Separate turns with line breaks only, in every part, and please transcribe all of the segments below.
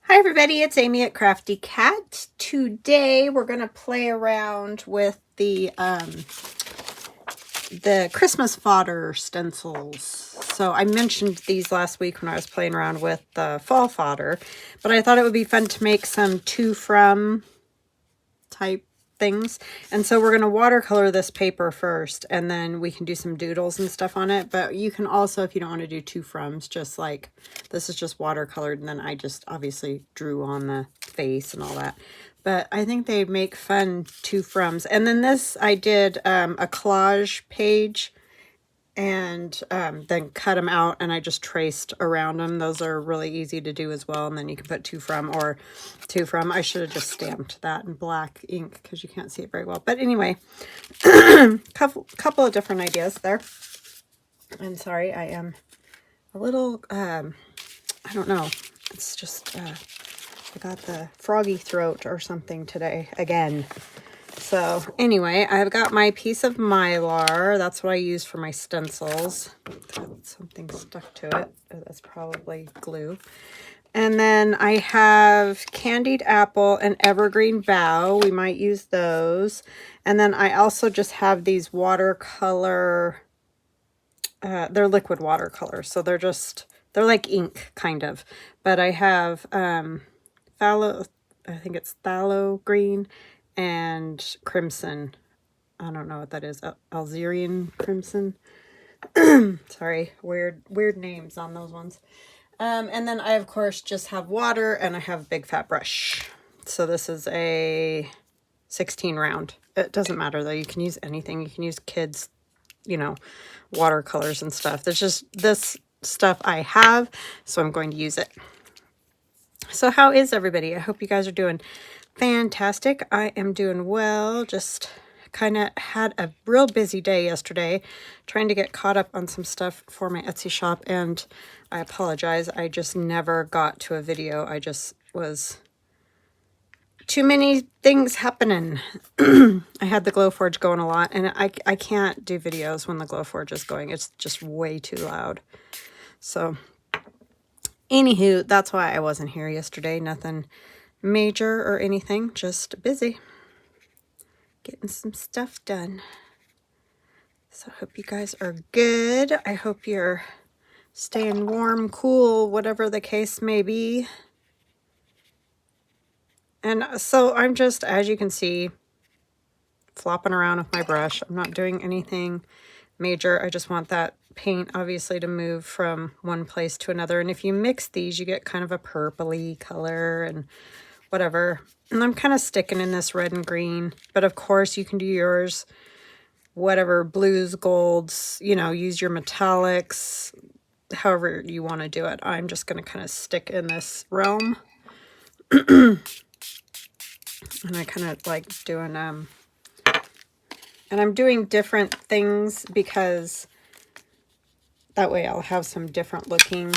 Hi everybody, it's Amy at Crafty Cat. Today we're going to play around with the Christmas Fodder stencils. So I mentioned these last week when I was playing around with the fall fodder, but I thought it would be fun to make some to from type things. And so we're going to watercolor this paper first, and then we can do some doodles and stuff on it. But you can also, if you don't want to do to froms, just like this is just watercolored, and then I just obviously drew on the face and all that. But I think they make fun to froms. And then this, I did a collage page and then cut them out, and I just traced around them. Those are really easy to do as well. And then you can put to from or to from. I should have just stamped that in black ink because you can't see it very well. But anyway, couple of different ideas there. And sorry, I am a little I don't know, it's just I got the froggy throat or something today again. So anyway, I've got my piece of Mylar. That's what I use for my stencils. Got something stuck to it. That's probably glue. And then I have Candied Apple and Evergreen Bough. We might use those. And then I also just have these watercolor. They're liquid watercolor. So they're like ink, kind of. But I have phthalo, I think it's phthalo green and crimson. I don't know what that is. Algerian crimson. Sorry, weird names on those ones. And then I of course just have water, and I have a big fat brush. So this is a 16 round. It doesn't matter though. You can use anything. You can use kids, watercolors and stuff. There's just this stuff I have, so I'm going to use it. So how is everybody? I hope you guys are doing fantastic. I am doing well. Just kind of had a real busy day yesterday trying to get caught up on some stuff for my Etsy shop, and I apologize. I just never got to a video. I just was too many things happening. I had the Glowforge going a lot, and I can't do videos when the Glowforge is going. It's just way too loud. So anywho, that's why I wasn't here yesterday. Nothing major or anything, just busy getting some stuff done. So I hope you guys are good. I hope you're staying warm, cool, whatever the case may be. And so I'm just, as you can see, flopping around with my brush. I'm not doing anything major. I just want that paint obviously to move from one place to another. And if you mix these, you get kind of a purpley color and whatever. And I'm kind of sticking in this red and green, but of course you can do yours, whatever, blues, golds, use your metallics, however you want to do it. I'm just going to kind of stick in this realm. And I kind of like doing, and I'm doing different things because that way I'll have some different looking,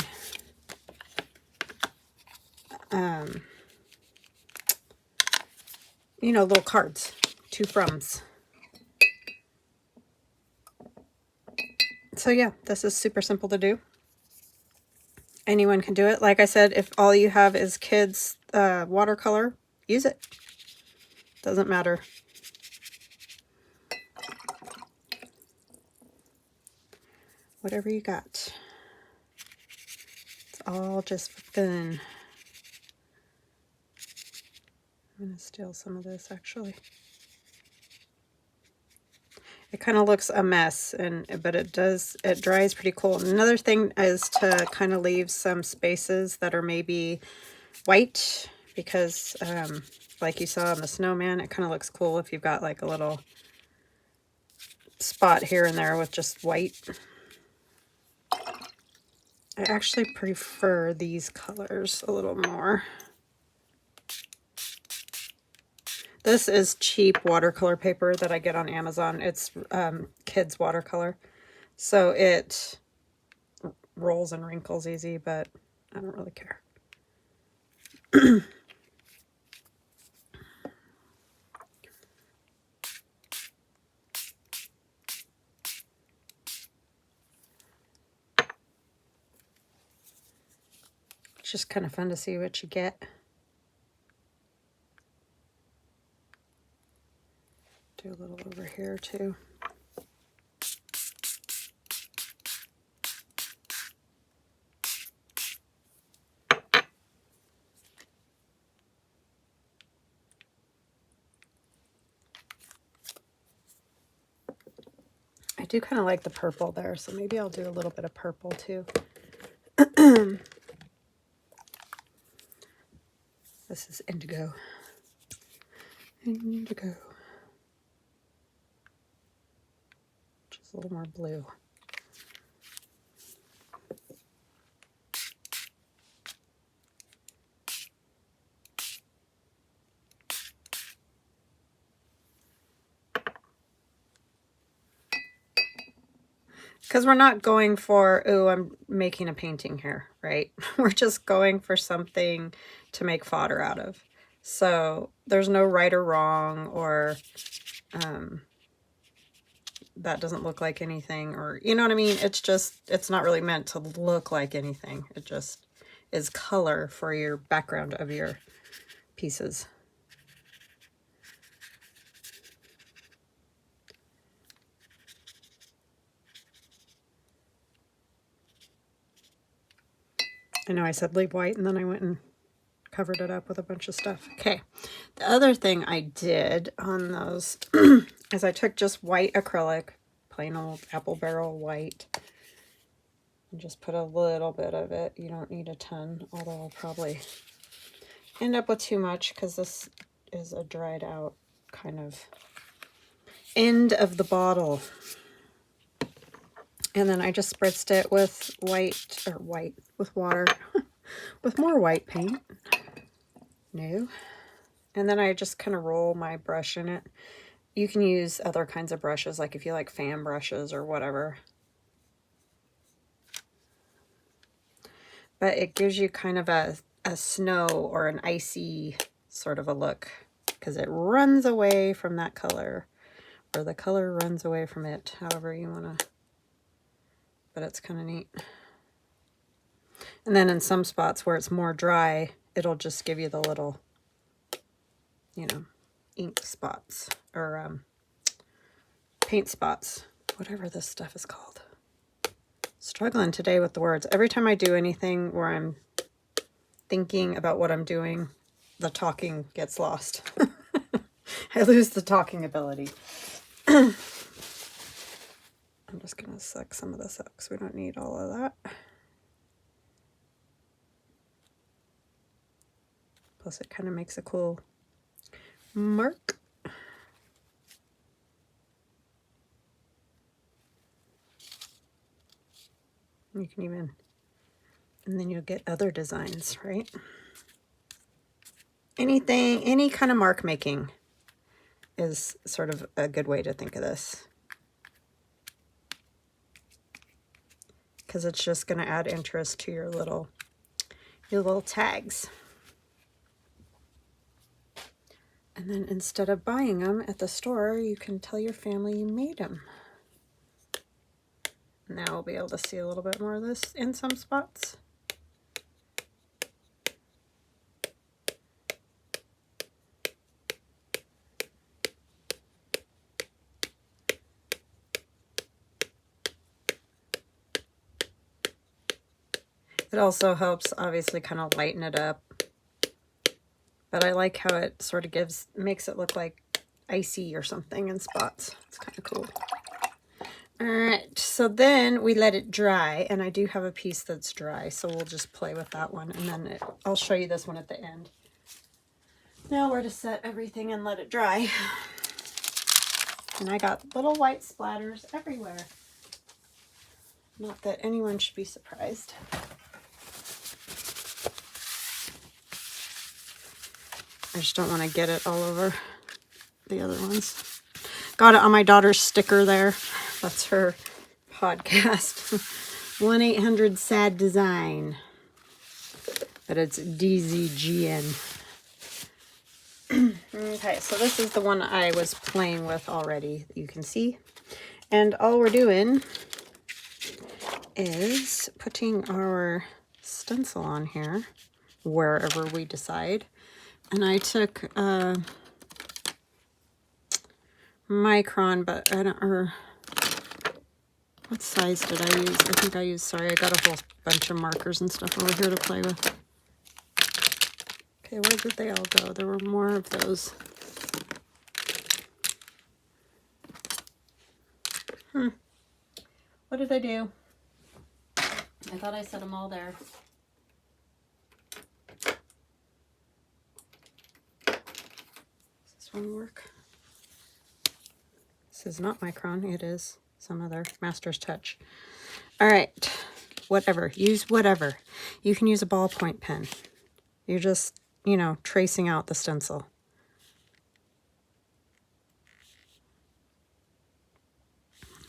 little cards, to froms. So yeah, this is super simple to do. Anyone can do it. Like I said, if all you have is kids watercolor, use it. Doesn't matter. Whatever you got. It's all just for fun. I'm going to steal some of this actually. It kind of looks a mess, but it dries pretty cool. And another thing is to kind of leave some spaces that are maybe white, because like you saw on the snowman, it kind of looks cool if you've got like a little spot here and there with just white. I actually prefer these colors a little more. This is cheap watercolor paper that I get on Amazon. It's kids watercolor. So it rolls and wrinkles easy, but I don't really care. It's just kind of fun to see what you get. Do a little over here too. I do kind of like the purple there, so maybe I'll do a little bit of purple too. This is indigo. Indigo. Just a little more blue. Because we're not going for, oh, I'm making a painting here, right? We're just going for something to make fodder out of. So there's no right or wrong, or that doesn't look like anything, or, you know what I mean? It's just, it's not really meant to look like anything. It just is color for your background of your pieces. I know I said leave white, and then I went and covered it up with a bunch of stuff. Okay, the other thing I did on those is I took just white acrylic, plain old apple barrel white, and just put a little bit of it. You don't need a ton, although I'll probably end up with too much because this is a dried out kind of end of the bottle. And then I just spritzed it with with water, with more white paint. No. And then I just kind of roll my brush in it. You can use other kinds of brushes, like if you like fan brushes or whatever. But it gives you kind of a snow or an icy sort of a look, because it runs away from that color, or the color runs away from it, however you want to. But it's kind of neat. And then in some spots where it's more dry, it'll just give you the little, you know, ink spots, or paint spots, whatever this stuff is called. Struggling today with the words. Every time I do anything where I'm thinking about what I'm doing, the talking gets lost. I lose the talking ability. I'm just going to suck some of this up because we don't need all of that. Plus it kind of makes a cool mark. You can even, and then you'll get other designs, right? Anything, any kind of mark making is sort of a good way to think of this. Because it's just going to add interest to your little tags. And then instead of buying them at the store, you can tell your family you made them. Now we'll be able to see a little bit more of this in some spots. It also helps, obviously, kind of lighten it up. But I like how it sort of makes it look like icy or something in spots. It's kind of cool. All right, so then we let it dry, and I do have a piece that's dry, so we'll just play with that one, and then I'll show you this one at the end. Now we're to set everything and let it dry. And I got little white splatters everywhere. Not that anyone should be surprised. I just don't want to get it all over the other ones. Got it on my daughter's sticker there. That's her podcast. 1-800-SAD-DESIGN. But it's DZGN. Okay, so this is the one I was playing with already, that you can see. And all we're doing is putting our stencil on here, wherever we decide. And I took micron, but I don't, or what size did I use? I think I used, sorry, I got a whole bunch of markers and stuff over here to play with. Okay, where did they all go? There were more of those. What did I do? I thought I set them all there. Does this one work? This is not micron, it is some other Master's Touch. All right, whatever, use whatever. You can use a ballpoint pen. You're just, you know, tracing out the stencil.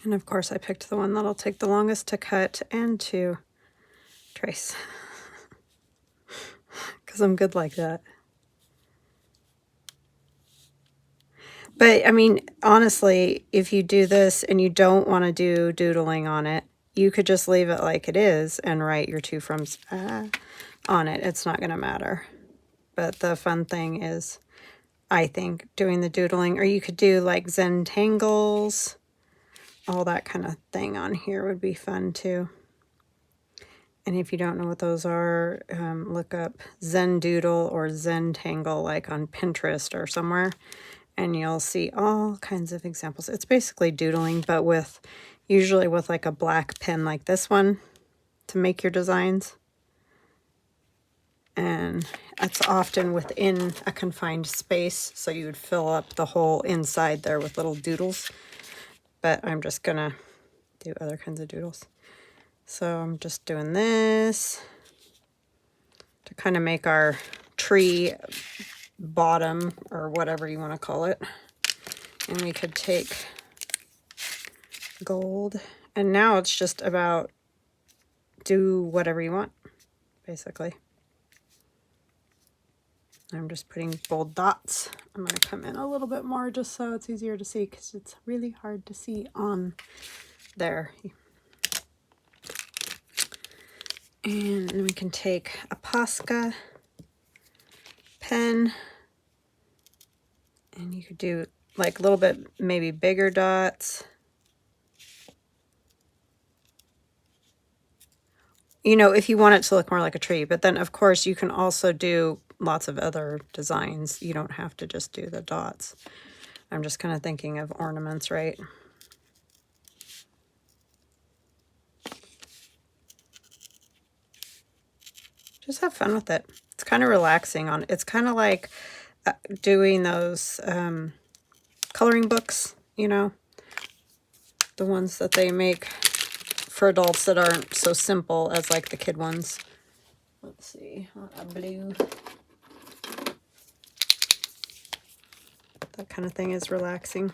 And of course I picked the one that'll take the longest to cut and to trace. Because I'm good like that. But I mean, honestly, if you do this and you don't want to do doodling on it, you could just leave it like it is and write your to froms on it. It's not going to matter. But the fun thing is, I think, doing the doodling, or you could do like Zentangles, all that kind of thing on here would be fun too. And if you don't know what those are, look up Zendoodle or Zentangle like on Pinterest or somewhere, and you'll see all kinds of examples. It's basically doodling, but with usually with like a black pen like this one to make your designs. And that's often within a confined space, so you would fill up the whole inside there with little doodles. But I'm just gonna do other kinds of doodles. So I'm just doing this to kind of make our tree bottom, or whatever you want to call it. And we could take gold, and now it's just about do whatever you want, basically. I'm just putting bold dots. I'm going to come in a little bit more just so it's easier to see, because it's really hard to see on there. And then we can take a Posca pen, and you could do like a little bit maybe bigger dots. You know, if you want it to look more like a tree, but then of course you can also do lots of other designs. You don't have to just do the dots. I'm just kind of thinking of ornaments, right? Just have fun with it. It's kind of relaxing. It's kind of like doing those coloring books, you know, the ones that they make for adults that aren't so simple as like the kid ones. Let's see, a blue. That kind of thing is relaxing.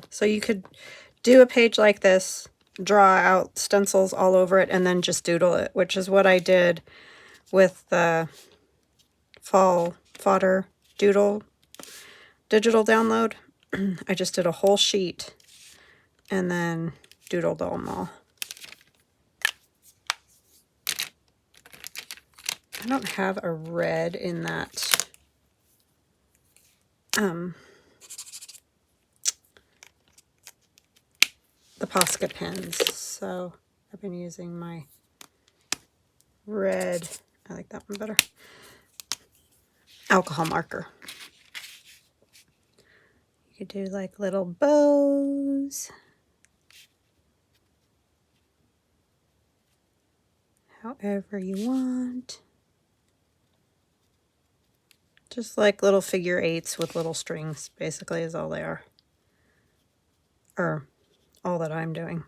So you could do a page like this, draw out stencils all over it, and then just doodle it, which is what I did with the Fall Fodder Doodle digital download. I just did a whole sheet and then doodled them all. I don't have a red in that the Posca pens, so I've been using my red, I like that one better, alcohol marker. You could do like little bows, however you want. Just like little figure eights with little strings, basically, is all they are. Or all that I'm doing.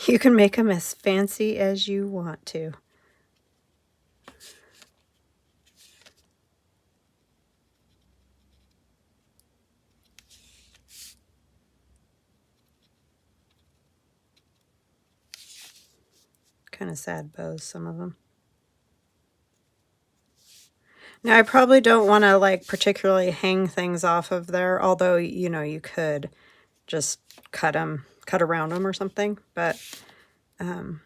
You can make them as fancy as you want to. Kind of sad bows, some of them. Now, I probably don't want to like particularly hang things off of there, although, you know, you could just cut around them or something, but I'm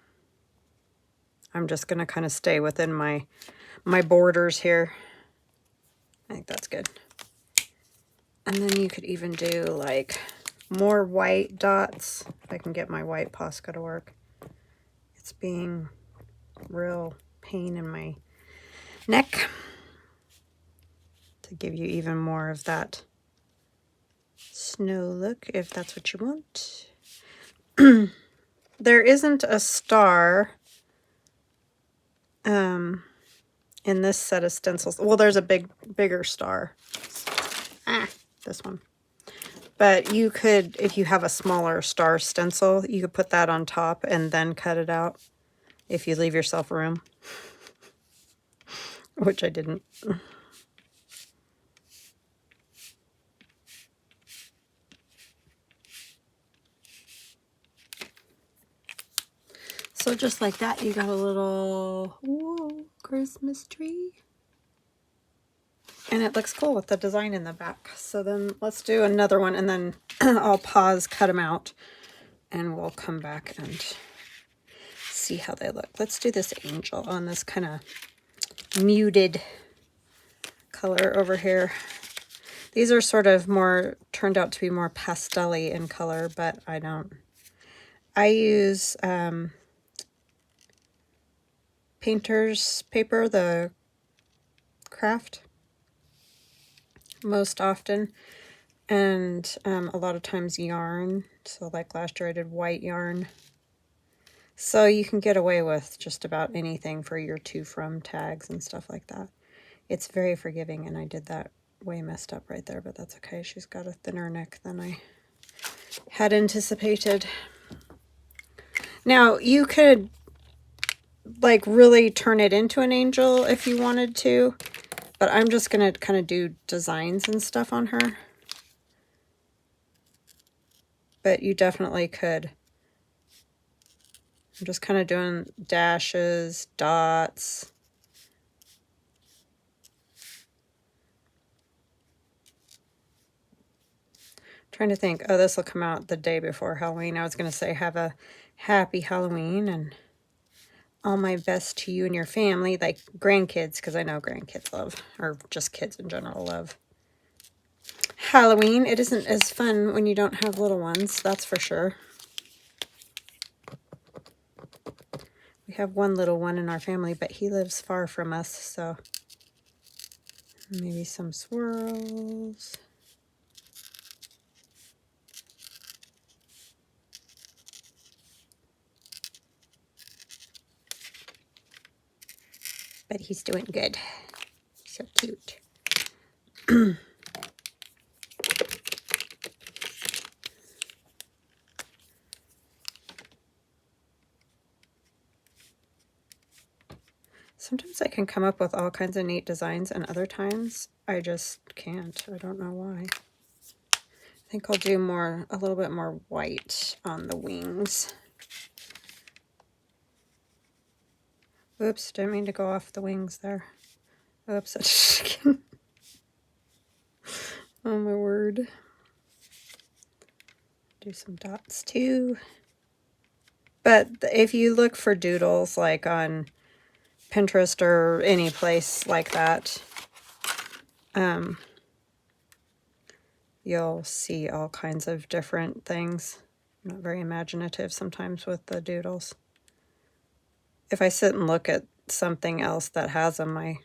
just going to kind of stay within my borders here. I think that's good. And then you could even do like more white dots. If I can get my white Posca to work. It's being real pain in my neck to give you even more of that snow look, if that's what you want. There isn't a star in this set of stencils. Well, there's a bigger star. This one. But you could, if you have a smaller star stencil, you could put that on top and then cut it out if you leave yourself room. Which I didn't. So just like that, you got a little, whoa, Christmas tree. And it looks cool with the design in the back. So then let's do another one, and then I'll pause, cut them out, and we'll come back and see how they look. Let's do this angel on this kind of muted color over here. These are sort of more, turned out to be more pastel-y in color, but I don't. I use painter's paper, the craft, most often, and a lot of times yarn. So like last year I did white yarn. So you can get away with just about anything for your to from tags and stuff like that. It's very forgiving, and I did that way messed up right there, but that's okay. She's got a thinner neck than I had anticipated. Now you could like really turn it into an angel if you wanted to, but I'm just gonna kind of do designs and stuff on her. But you definitely could. I'm just kind of doing dashes, dots. Trying to think, oh, this will come out the day before Halloween. I was going to say have a happy Halloween and all my best to you and your family, like grandkids, because I know grandkids love, or just kids in general love Halloween. It isn't as fun when you don't have little ones, that's for sure. We have one little one in our family, but he lives far from us, so maybe some swirls. But he's doing good. So cute. Sometimes I can come up with all kinds of neat designs, and other times I just can't. I don't know why. I think I'll do a little bit more white on the wings. Oops, didn't mean to go off the wings there. Oops. Oh my word. Do some dots too. But if you look for doodles like on Pinterest or any place like that, you'll see all kinds of different things. I'm not very imaginative sometimes with the doodles. If I sit and look at something else that has them, and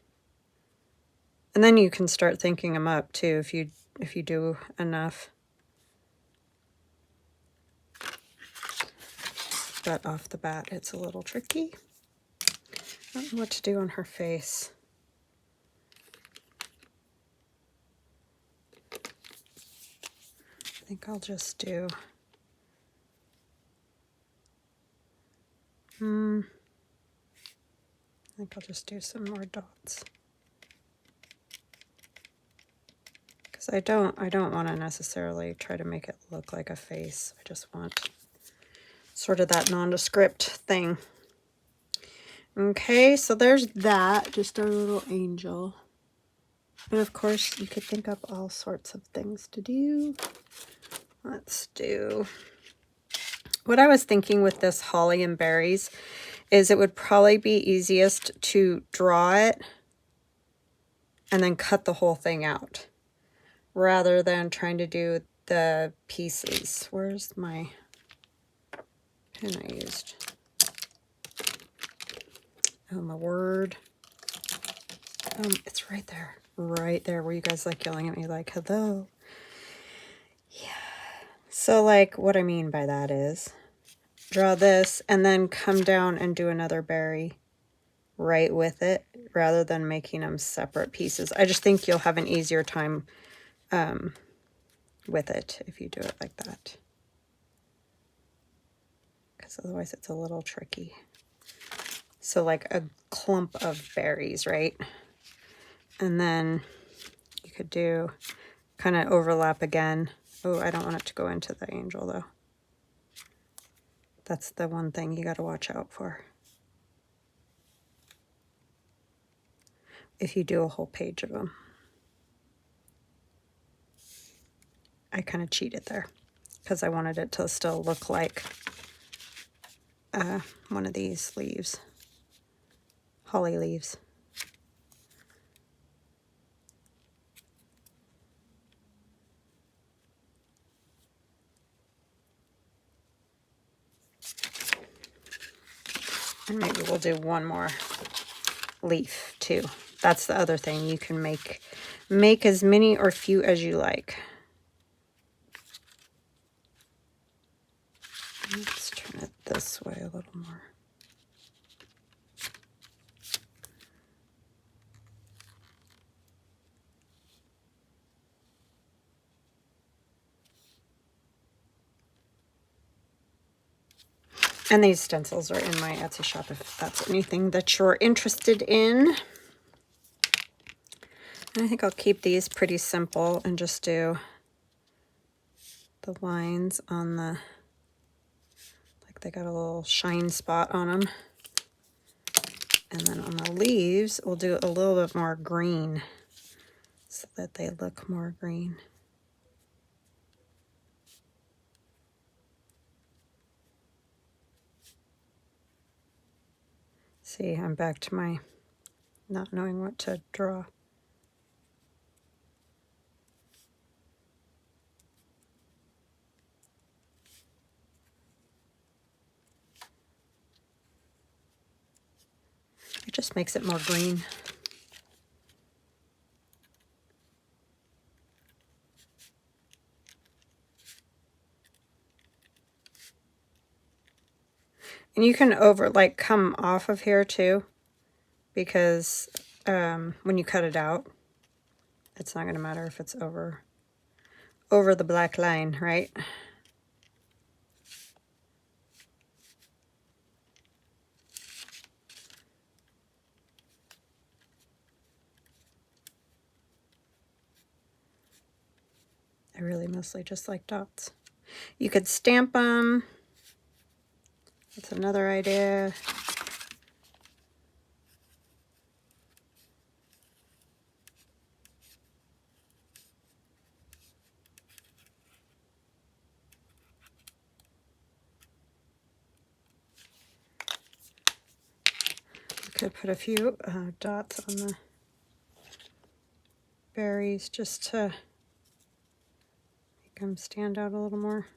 then you can start thinking them up too if you do enough. But off the bat, it's a little tricky. I don't know what to do on her face. I think I'll just do... I think I'll just do some more dots. Because I don't want to necessarily try to make it look like a face. I just want sort of that nondescript thing. Okay, so there's that, just our little angel. But of course, you could think up all sorts of things to do. Let's do... What I was thinking with this holly and berries is it would probably be easiest to draw it and then cut the whole thing out, rather than trying to do the pieces. Where's my pen I used? Oh, my word. It's right there. Right there where you guys like yelling at me like, hello. Yeah. So like what I mean by that is draw this and then come down and do another berry right with it rather than making them separate pieces. I just think you'll have an easier time with it if you do it like that. Because otherwise it's a little tricky. So like a clump of berries, right? And then you could do kind of overlap again. Oh, I don't want it to go into the angel though. That's the one thing you got to watch out for. If you do a whole page of them. I kind of cheated there because I wanted it to still look like one of these leaves. Holly leaves. And maybe we'll do one more leaf too. That's the other thing. You can make as many or few as you like. Let's turn it this way a little more. And these stencils are in my Etsy shop if that's anything that you're interested in. And I think I'll keep these pretty simple and just do the lines on the, like they got a little shine spot on them. And then on the leaves, we'll do a little bit more green so that they look more green. See, I'm back to my not knowing what to draw. It just makes it more green. And you can come off of here too, because when you cut it out, it's not going to matter if it's over the black line, right? I really mostly just like dots. You could stamp them. That's another idea. You could put a few dots on the berries just to make them stand out a little more.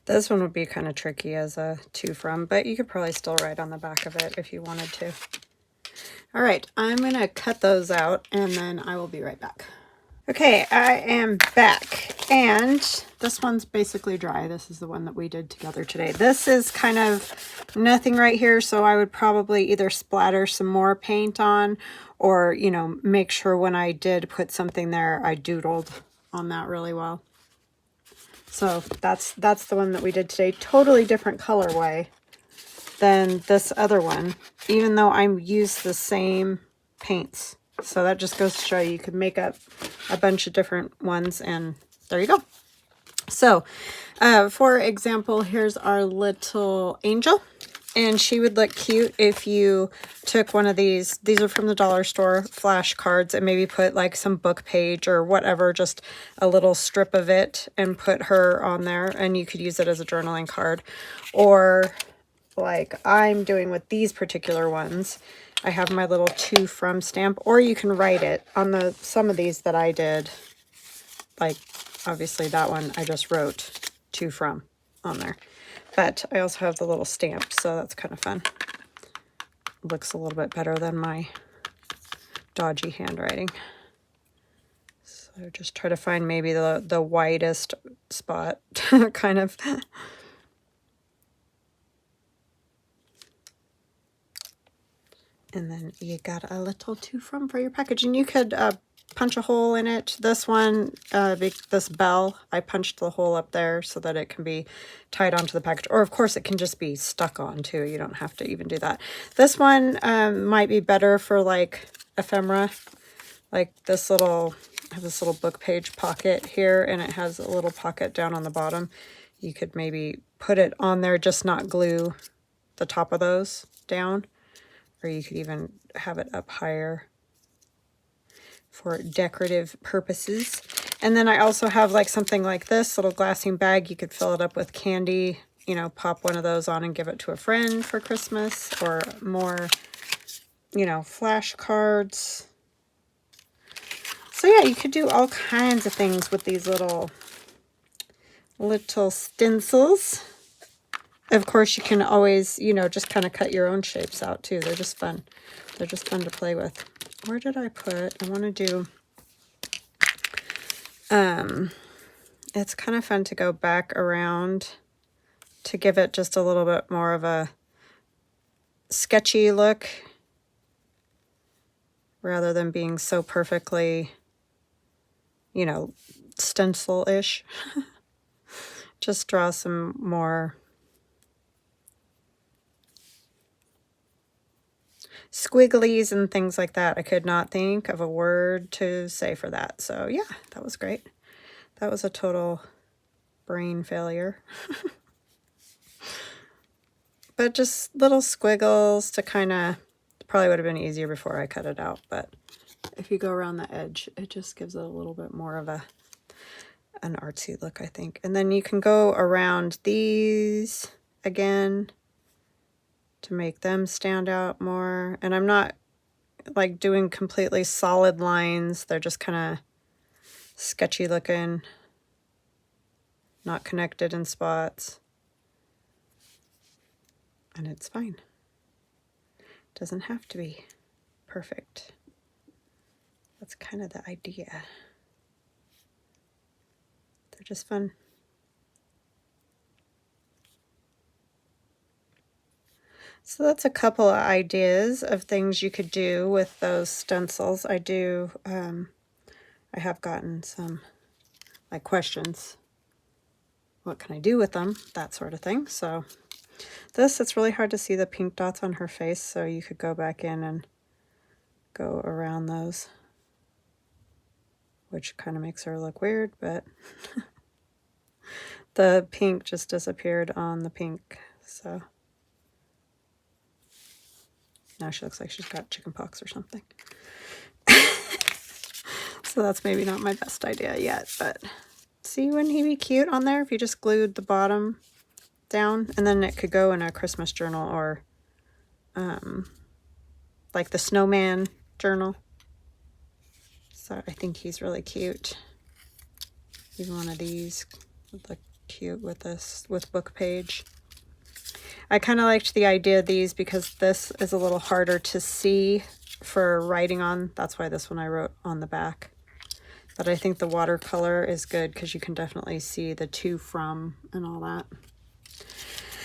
This one would be kind of tricky as a to from, but you could probably still write on the back of it if you wanted to. All right, I'm going to cut those out and then I will be right back. Okay, I am back and this one's basically dry. This is the one that we did together today. This is kind of nothing right here, so I would probably either splatter some more paint on or, you know, make sure when I did put something there, I doodled on that really well. So that's the one that we did today. Totally different colorway than this other one, even though I used the same paints. So that just goes to show you could make up a bunch of different ones, and there you go. So for example, here's our little angel. And she would look cute if you took one of these are from the dollar store, flashcards, and maybe put like some book page or whatever, just a little strip of it, and put her on there, and you could use it as a journaling card. Or like I'm doing with these particular ones, I have my little to from stamp, or you can write it on some of these that I did. Like obviously that one I just wrote to from on there. But I also have the little stamp, so that's kind of fun. Looks a little bit better than my dodgy handwriting. So just try to find maybe the widest spot, kind of. And then you got a little to from for your package. And you could punch a hole in it. This one, this bell, I punched the hole up there so that it can be tied onto the package. Or of course it can just be stuck on too. You don't have to even do that. This one might be better for like ephemera. Like this little, I have this little book page pocket here, and it has a little pocket down on the bottom. You could maybe put it on there, just not glue the top of those down. Or you could even have it up higher for decorative purposes. And then I also have like something like this little glassine bag. You could fill it up with candy, you know, pop one of those on and give it to a friend for Christmas, or more, you know, flashcards. So yeah, you could do all kinds of things with these little stencils. Of course, you can always, you know, just kind of cut your own shapes out too. They're just fun. They're just fun to play with. Where did I put? I want to do, it's kind of fun to go back around to give it just a little bit more of a sketchy look, rather than being so perfectly, you know, stencil-ish. Just draw some more squigglies and things like that. I could not think of a word to say for that. So yeah, that was great. That was a total brain failure. But just little squiggles to kind of, probably would have been easier before I cut it out, but if you go around the edge, it just gives it a little bit more of an artsy look, I think. And then you can go around these again to make them stand out more. And I'm not like doing completely solid lines. They're just kind of sketchy looking, not connected in spots. And it's fine. It doesn't have to be perfect. That's kind of the idea. They're just fun. So that's a couple of ideas of things you could do with those stencils. I have gotten some like questions. What can I do with them? That sort of thing. So it's really hard to see the pink dots on her face, so you could go back in and go around those, which kind of makes her look weird, but the pink just disappeared on the pink, so now she looks like she's got chicken pox or something. So that's maybe not my best idea yet, but see, wouldn't he be cute on there if you just glued the bottom down? And then it could go in a Christmas journal, or like the snowman journal. So I think he's really cute. Even one of these would look cute with this, with book page. I kind of liked the idea of these because this is a little harder to see for writing on. That's why this one I wrote on the back. But I think the watercolor is good because you can definitely see the to, from, and all that.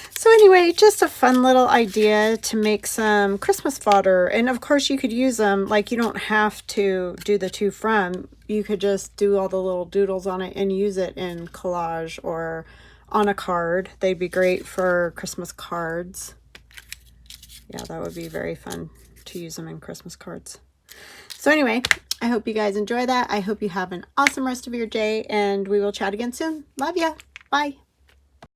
So anyway, just a fun little idea to make some Christmas fodder. And of course you could use them, like you don't have to do the to, from. You could just do all the little doodles on it and use it in collage or on a card. They'd be great for Christmas cards. Yeah, that would be very fun to use them in Christmas cards. So anyway, I hope you guys enjoy that. I hope you have an awesome rest of your day, and we will chat again soon. Love ya. Bye.